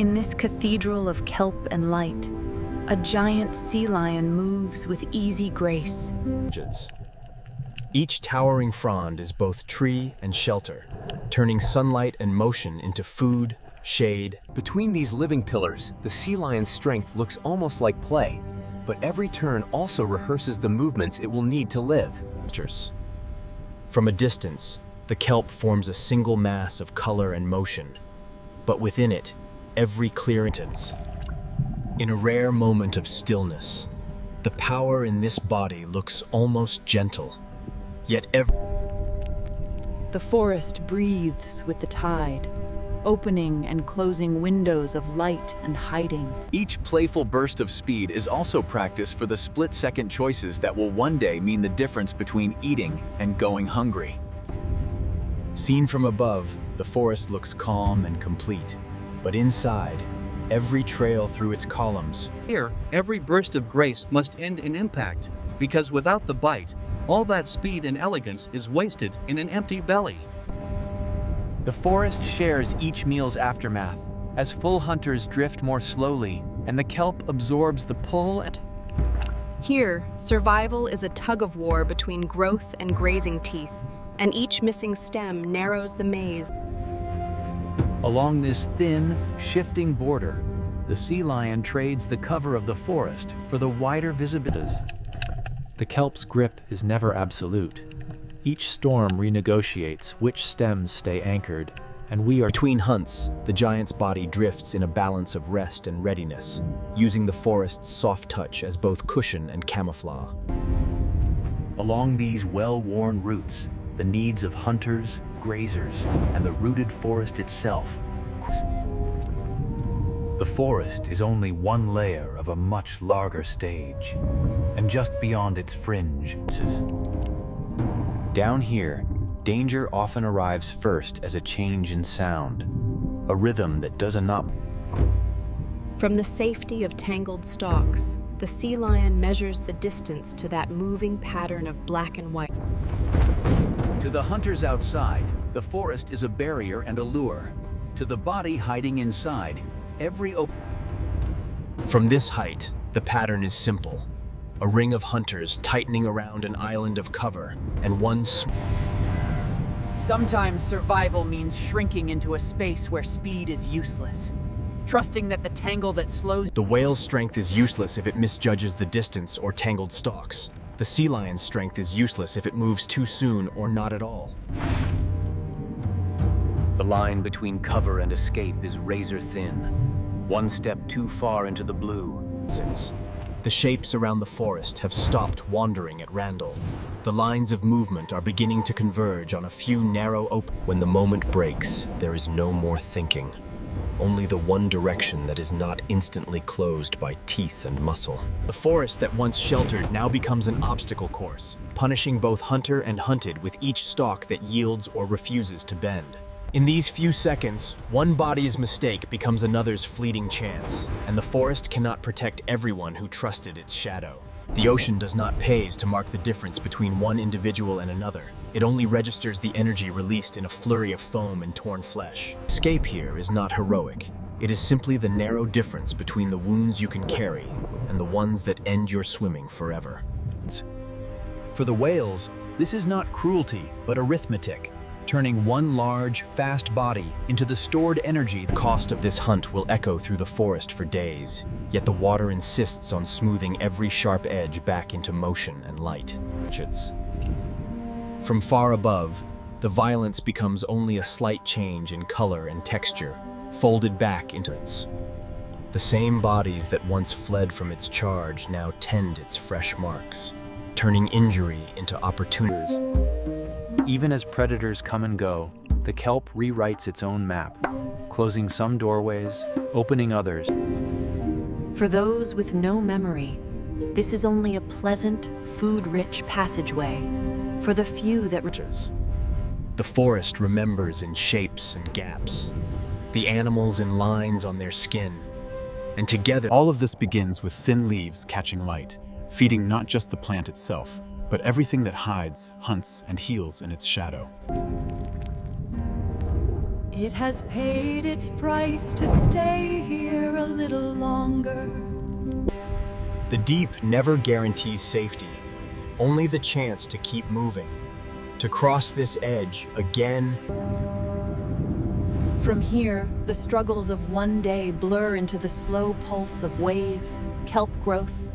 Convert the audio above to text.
In this cathedral of kelp and light, a giant sea lion moves with easy grace. Each towering frond is both tree and shelter, turning sunlight and motion into food, shade. Between these living pillars, the sea lion's strength looks almost like play, but every turn also rehearses the movements it will need to live. From a distance, the kelp forms a single mass of color and motion, but within it, every clearing. In a rare moment of stillness, the power in this body looks almost gentle, yet The forest breathes with the tide, opening and closing windows of light and hiding. Each playful burst of speed is also practice for the split-second choices that will one day mean the difference between eating and going hungry. Seen from above, the forest looks calm and complete, but inside, every trail through its columns. Here, every burst of grace must end in impact, because without the bite, all that speed and elegance is wasted in an empty belly. The forest shares each meal's aftermath, as full hunters drift more slowly, and the kelp absorbs the pull and... Here, survival is a tug-of-war between growth and grazing teeth, and each missing stem narrows the maze. Along this thin, shifting border, the sea lion trades the cover of the forest for the wider visibility. The kelp's grip is never absolute. Each storm renegotiates which stems stay anchored, and we are... Between hunts, the giant's body drifts in a balance of rest and readiness, using the forest's soft touch as both cushion and camouflage. Along these well-worn routes, the needs of hunters, grazers, and the rooted forest itself. The forest is only one layer of a much larger stage, and just beyond its fringe. Down here, danger often arrives first as a change in sound, a rhythm that does not... From the safety of tangled stalks, the sea lion measures the distance to that moving pattern of black and white. To the hunters outside, the forest is a barrier and a lure. To the body hiding inside, every From this height, the pattern is simple. A ring of hunters tightening around an island of cover, and one Sometimes survival means shrinking into a space where speed is useless. Trusting that the tangle that slows... The whale's strength is useless if it misjudges the distance or tangled stalks. The sea lion's strength is useless if it moves too soon or not at all. The line between cover and escape is razor thin. One step too far into the blue. The shapes around the forest have stopped wandering at random. The lines of movement are beginning to converge on a few narrow When the moment breaks, there is no more thinking. Only the one direction that is not instantly closed by teeth and muscle. The forest that once sheltered now becomes an obstacle course, punishing both hunter and hunted with each stalk that yields or refuses to bend. In these few seconds, one body's mistake becomes another's fleeting chance, and the forest cannot protect everyone who trusted its shadow. The ocean does not pause to mark the difference between one individual and another. It only registers the energy released in a flurry of foam and torn flesh. Escape here is not heroic. It is simply the narrow difference between the wounds you can carry and the ones that end your swimming forever. For the whales, this is not cruelty, but arithmetic, turning one large, fast body into the stored energy. The cost of this hunt will echo through the forest for days, yet the water insists on smoothing every sharp edge back into motion and light. From far above, the violence becomes only a slight change in color and texture, folded back into it. The same bodies that once fled from its charge now tend its fresh marks, turning injury into opportunities. Even as predators come and go, the kelp rewrites its own map, closing some doorways, opening others. For those with no memory, this is only a pleasant, food-rich passageway. For the few that... The forest remembers in shapes and gaps, the animals in lines on their skin, and together... All of this begins with thin leaves catching light, feeding not just the plant itself, but everything that hides, hunts, and heals in its shadow. It has paid its price to stay here a little longer. The deep never guarantees safety, only the chance to keep moving, to cross this edge again. From here, the struggles of one day blur into the slow pulse of waves, kelp growth,